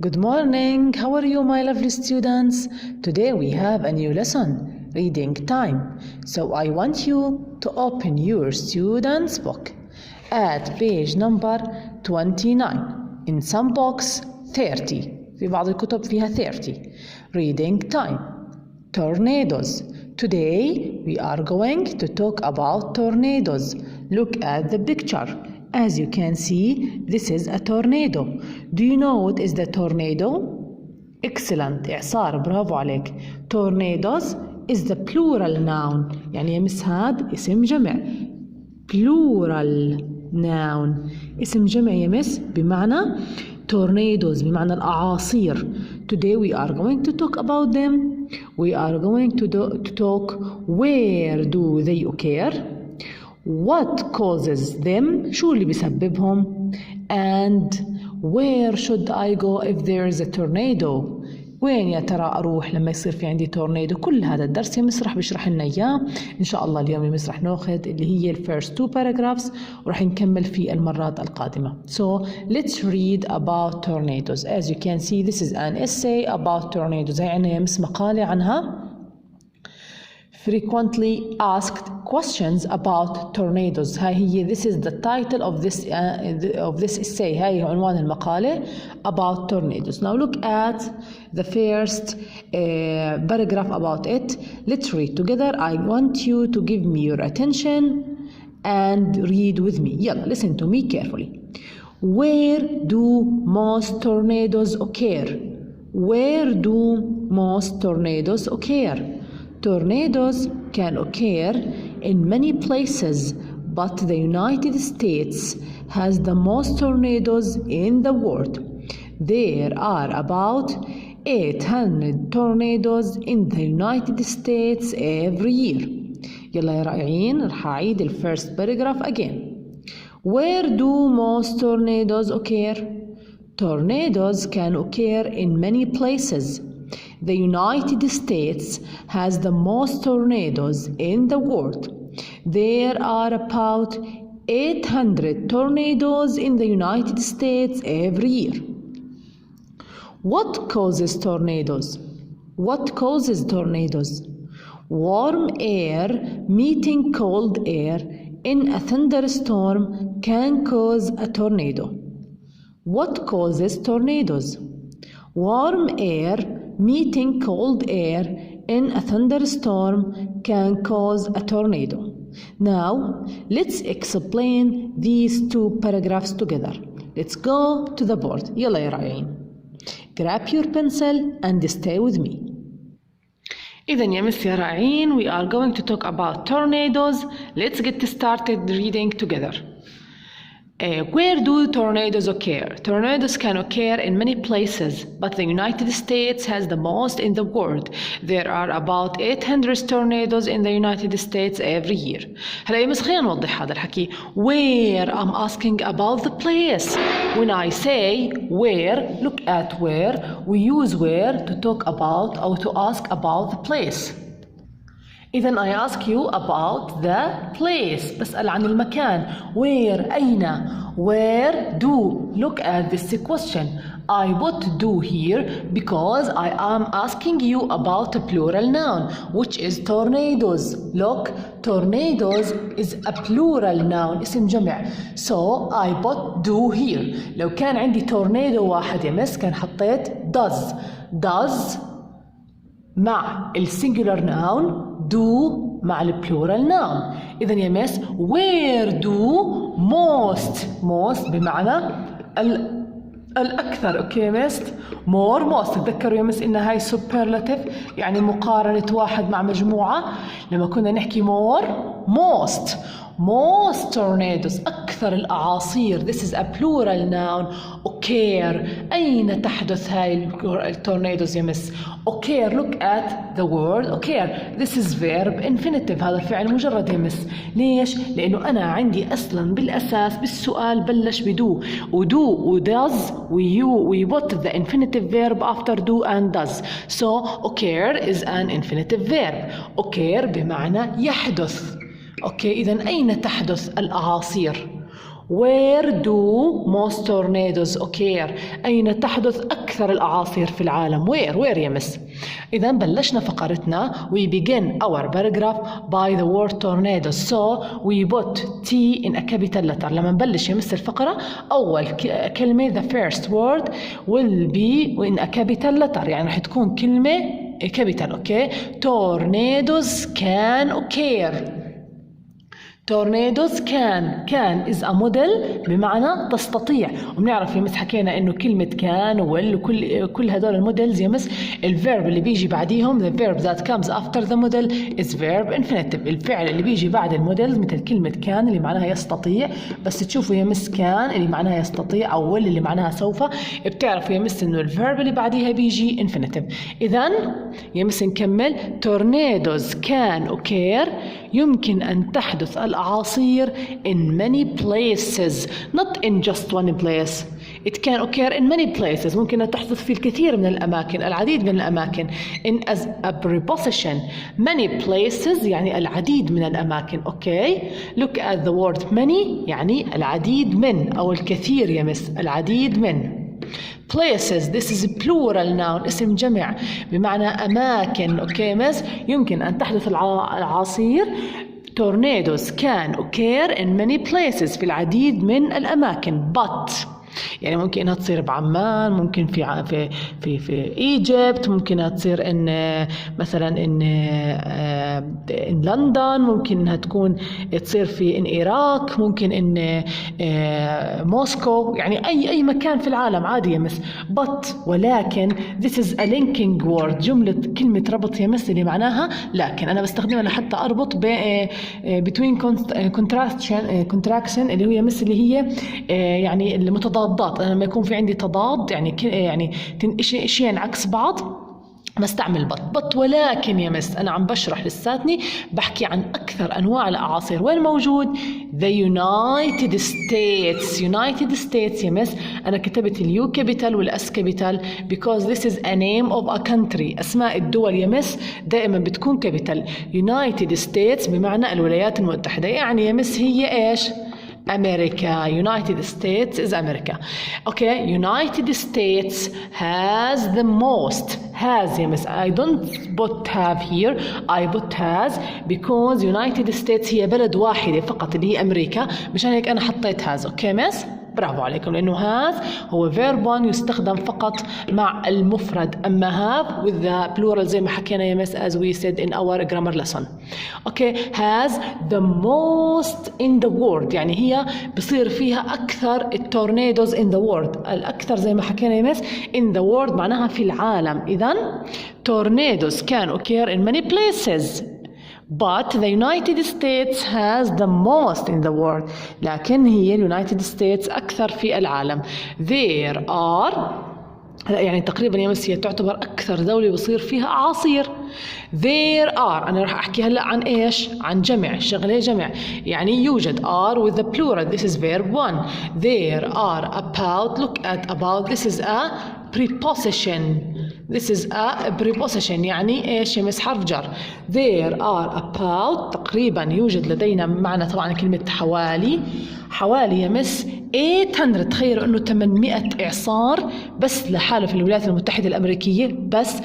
Good morning, how are you my lovely students? Today we have a new lesson, reading time. So I want you to open your student's book at page number 29. In some books 30. في بعض الكتب فيها 30. Reading time. Tornadoes. Today we are going to talk about tornadoes. Look at the picture. As you can see, this is a tornado. Do you know what is the tornado? Excellent. إعصار. برافو عليك. Tornadoes is the plural noun. يعني يمس هاد اسم جمع. Plural noun. اسم جمع يمس بمعنى tornadoes بمعنى الأعاصير. Today we are going to talk about them. We are going to talk where do they occur? What causes them? شو اللي بيسببهم؟ And where should I go if there is a tornado? وين يا ترى أروح لما يصير في عندي تورنيدو؟ كل هذا الدرس يا مس رح بشرح لنا إياه إن شاء الله. اليوم يا مس رح ناخذ اللي هي ال first two paragraphs ورح نكمل في المرات القادمة. So let's read about tornadoes. As you can see, this is an essay about tornadoes. هي عنا يا مس مقالة عنها. Frequently asked questions about tornadoes. هاي هي this is the title of this essay. هاي عنوان المقالة about tornadoes. Now look at the first paragraph about it. Let's read together. I want you to give me your attention and read with me. يلا listen to me carefully. Where do most tornadoes occur? Where do most tornadoes occur? Tornadoes can occur in many places, but the United States has the most tornadoes in the world. There are about 800 tornadoes in the United States every year. يلا يا رائعين رح أعيد ال first paragraph again. Where do most tornadoes occur? Tornadoes can occur in many places. The United States has the most tornadoes in the world. There are about 800 tornadoes in the United States every year. What causes tornadoes? What causes tornadoes? Warm air meeting cold air in a thunderstorm can cause a tornado. What causes tornadoes? Warm air meeting cold air in a thunderstorm can cause a tornado. Now, let's explain these two paragraphs together. Let's go to the board. يلا يا رائعين. Grab your pencil and stay with me. إذن يا مس يا رائعين, we are going to talk about tornadoes. Let's get started reading together. Where do tornadoes occur? Tornadoes can occur in many places, but the United States has the most in the world. There are about 800 tornadoes in the United States every year. هلا يا مس خلينا نوضح هذا الحكي. Where? I'm asking about the place. When I say where, look at where. We use where to talk about or to ask about the place. إذن I ask you about the place. بسأل عن المكان. Where? أين? Where do? Look at this question. I put do here because I am asking you about a plural noun, which is tornadoes. Look, tornadoes is a plural noun, اسم جمع. So I put do here. لو كان عندي tornado واحد يا مس كان حطيت does. Does مع السنجولار noun, do مع البلورال noun. إذن يا مس where do most بمعنى الأكثر. أوكي يا مس more most. تذكروا يا مس إن هاي superlative يعني مقارنة واحد مع مجموعة. لما كنا نحكي more most tornadoes أكثر الأعاصير. This is a plural noun. occur أين تحدث هاي التورنيدوز يا مس؟ occur. Look at the word occur. This is verb infinitive. هذا فعل مجرد يا مس. ليش؟ لأنه أنا عندي أصلا بالأساس بالسؤال بلش بدو ودو وداز we put the infinitive verb after do and does. So occur is an infinitive verb. occur بمعنى يحدث. أوكي إذن أين تحدث الأعاصير؟ Where do most tornadoes occur? أين تحدث أكثر الأعاصير في العالم؟ Where يا مس؟ إذا بلشنا فقرتنا. We begin our paragraph by the word tornadoes. So we put T in a capital letter. لما نبلش يا مس الفقرة أول كلمة the first word will be in a capital letter، يعني رح تكون كلمة capital. أوكي. Tornadoes can occur. tornadoes can is a model بمعنى تستطيع، وبنعرف يا مس حكينا انه كلمة can will وكل هدول المودلز يا مس الفيرب اللي بيجي بعديهم the verb that comes after the model is verb infinitive. الفعل اللي بيجي بعد المودلز مثل كلمة can اللي معناها يستطيع، بس تشوفوا يا مس can اللي معناها يستطيع أو will اللي معناها سوف، بتعرفوا يا مس انه الفيرب اللي بعديها بيجي infinitive. إذن يا مس نكمل. tornadoes can occur يمكن أن تحدث الأعاصير in many places not in just one place. It can occur in many places. ممكن أن تحدث في الكثير من الأماكن، العديد من الأماكن. in as a preposition. many places يعني العديد من الأماكن. okay. look at the word many يعني العديد من أو الكثير يا مس، العديد من. places this is plural noun اسم جمع بمعنى أماكن. اوكي مس يمكن أن تحدث الأعاصير tornadoes can occur in many places في العديد من الأماكن. but يعني ممكن انها تصير بعمان، ممكن في ايجيبت، ممكن انها تصير ان مثلا ان لندن، ممكن انها تكون تصير في ان العراق، ممكن ان موسكو، يعني اي مكان في العالم عادي يا مس. but ولكن this is a linking word جملة كلمة ربط يا مس اللي معناها لكن. انا بستخدمها لحتى اربط between contraction اللي هو يا مس اللي هي يعني المتضاد. أنا لما يكون في عندي تضاد يعني شيئين عكس بعض بستعمل بط. ولكن يا مس أنا عم بشرح لساتني بحكي عن أكثر أنواع الأعاصير. وين موجود؟ The United States يا مس. أنا كتبت اليو كابيتال والأس كابيتال because this is a name of a country. أسماء الدول يا مس دائما بتكون كابيتال. United States بمعنى الولايات المتحدة، يعني يا مس هي إيش؟ America. United States is America. Okay, United States has the most. Has يا مس. I don't put have here. I put has because United States هي بلد واحدة فقط اللي هي أمريكا، مشان هيك أنا حطيت has. Okay مس. برافو عليكم، لأنه have هو verb one يستخدم فقط مع المفرد، أما have with the plural زي ما حكينا يا مس as we said in our grammar lesson. okay. has the most in the world يعني هي بصير فيها أكثر التورنيدوز in the world. الأكثر زي ما حكينا يا مس in the world معناها في العالم. إذن tornadoes can occur in many places but the United States has the most in the world. لكن هي United States أكثر في العالم. There are يعني تقريبا يا مس هي تعتبر أكثر دولة بصير فيها أعاصير. There are أنا راح أحكي هلأ عن إيش؟ عن جمع، شغلة جمع، يعني يوجد are with the plural. This is verb one. There are about. Look at about. This is a preposition. This is a preposition يعني إيش يا مس؟ حرف جر. There are about تقريبا يوجد لدينا معنى طبعا كلمة حوالي يا مس 800. تخيلوا انه 800 اعصار بس لحالها في الولايات المتحدة الامريكية، بس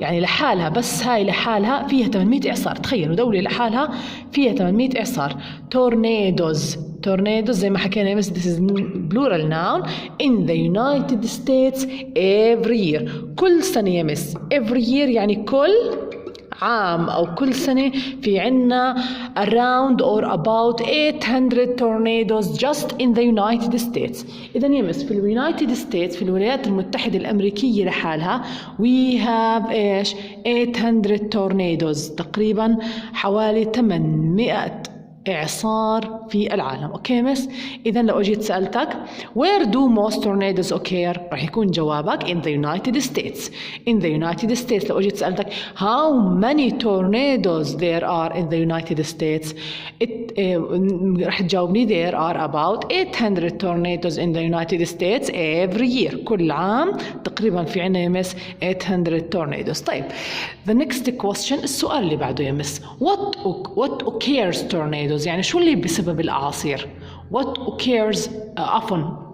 يعني لحالها، بس هاي لحالها فيها 800 اعصار. تخيلوا دولة لحالها فيها 800 اعصار. tornadoes زي ما حكينا يا مس this is plural noun in the United States every year. كل سنة يا مس every year يعني كل عام أو كل سنة في عنا around or about 800 tornadoes just in the United States. إذا يا مس في United States في الولايات المتحدة الأمريكية لحالها we have إيش 800 tornadoes تقريبا حوالي 800 إعصار في العالم. أوكي مس. إذا لو أجيت سألتك where do most tornadoes occur راح يكون جوابك in the United States. in the United States. لو أجيت سألتك how many tornadoes there are in the United States راح تجاوبني there are about 800 tornadoes in the United States every year. كل عام تقريبا في عنا يا مس 800 tornadoes. طيب the next question السؤال اللي بعده يا مس what occurs tornadoes يعني شو اللي بسبب الأعاصير؟ what occurs عفوا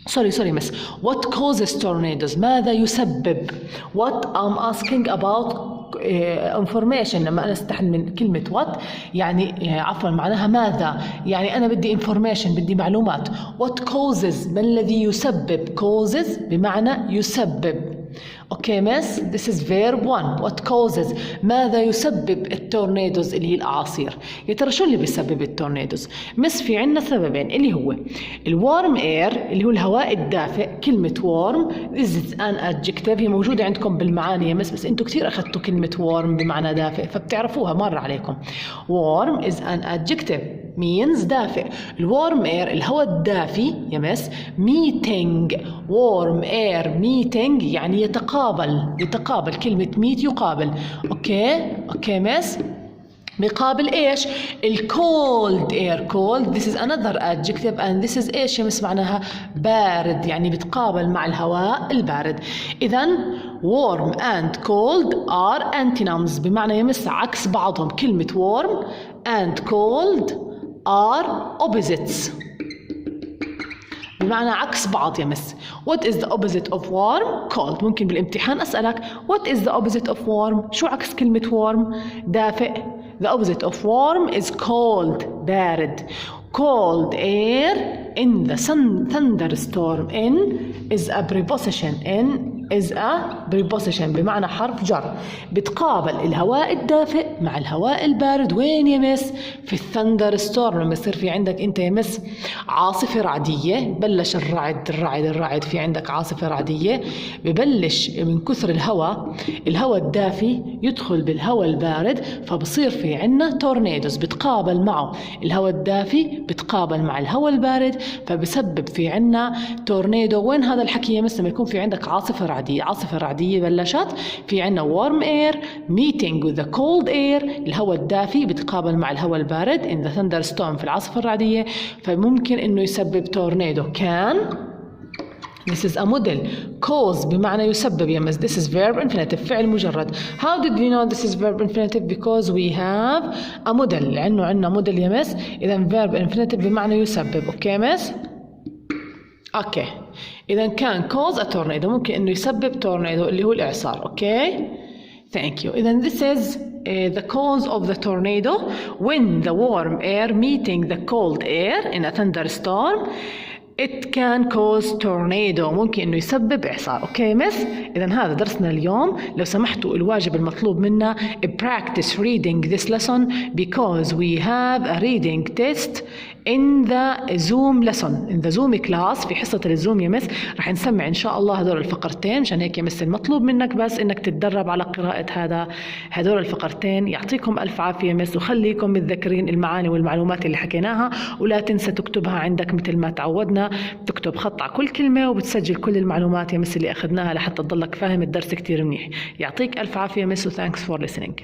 sorry miss. What causes tornadoes? ماذا يسبب؟ What I'm asking about information. لما أنا استحن من كلمة what يعني عفوا معناها ماذا، يعني أنا بدي information، بدي معلومات. What causes؟ ما الذي يسبب؟ causes بمعنى يسبب. اوكي مس، this is verb 1. what causes؟ ماذا يسبب التورنيدوز اللي هي الأعاصير؟ يا ترى شو اللي بيسبب التورنيدوز؟ مس في عنا سببين اللي هو الورم اير اللي هو الهواء الدافئ. كلمة warm this is an adjective، هي موجودة عندكم بالمعاني يا مس، بس انتوا كثير أخذتوا كلمة warm بمعنى دافئ فبتعرفوها مر عليكم. warm is an adjective means دافئ. الورم اير الهواء الدافي يا مس. meeting warm air meeting يعني يتقابل كلمة meet يقابل. اوكي مس. بقابل ايش؟ الكولد اير. cold this is another adjective and this is ايش يا مس؟ معناها بارد، يعني بتقابل مع الهواء البارد. اذا warm and cold are antonyms بمعنى يا مس عكس بعضهم. كلمة warm and cold are opposites بمعنى عكس بعض يا مس. What is the opposite of warm؟ cold. ممكن بالامتحان أسألك what is the opposite of warm؟ شو عكس كلمة warm؟ دافئ. The opposite of warm is cold بارد. Cold air in the thunderstorm. In is a preposition. In is a preposition بمعنى حرف جر. بتقابل الهواء الدافئ مع الهواء البارد وين يا مس؟ في الثندر ستورم. لما يصير في عندك انت يا مس عاصفة رعدية، بلش الرعد في عندك عاصفة رعدية، ببلش من كثر الهواء الدافي يدخل بالهواء البارد فبصير في عنا تورنيدوز. بتقابل معه الهواء الدافي بتقابل مع الهواء البارد فبسبب في عنا تورنيدو. وين هذا الحكي يا مس؟ لما يكون في عندك عاصفة رعدية بلشت، في عنا warm air meeting with the cold air الهواء الدافي بتقابل مع الهواء البارد in the thunderstorm في العاصفة الرعدية، فممكن انه يسبب تورنيدو. كان this is a model. cause بمعنى يسبب يا مس. this is verb infinitive فعل مجرد. how did we know this is verb infinitive؟ because we have a model، لأنه عنا model يا مس. إذا verb infinitive بمعنى يسبب. اوكي مس؟ اوكي. إذا كان cause a tornado ممكن إنه يسبب tornado اللي هو الإعصار. اوكي thank you. إذا this is the cause of the tornado when the warm air meeting the cold air in a thunderstorm it can cause tornado. ممكن إنه يسبب إعصار. اوكي مس؟ إذا هذا درسنا اليوم. لو سمحتوا الواجب المطلوب منا practice reading this lesson because we have a reading test in the Zoom lesson in the Zoom class. في حصة الزوم يا مس رح نسمع إن شاء الله هدول الفقرتين. عشان هيك يا مس المطلوب منك بس إنك تتدرب على قراءة هدول الفقرتين. يعطيكم ألف عافية مس، وخليكم متذكرين المعاني والمعلومات اللي حكيناها، ولا تنسى تكتبها عندك مثل ما تعودنا. بتكتب خط على كل كلمة وبتسجل كل المعلومات يا مس اللي أخذناها لحتى تضلك فاهم الدرس كتير منيح. يعطيك ألف عافية مس و thanks for listening.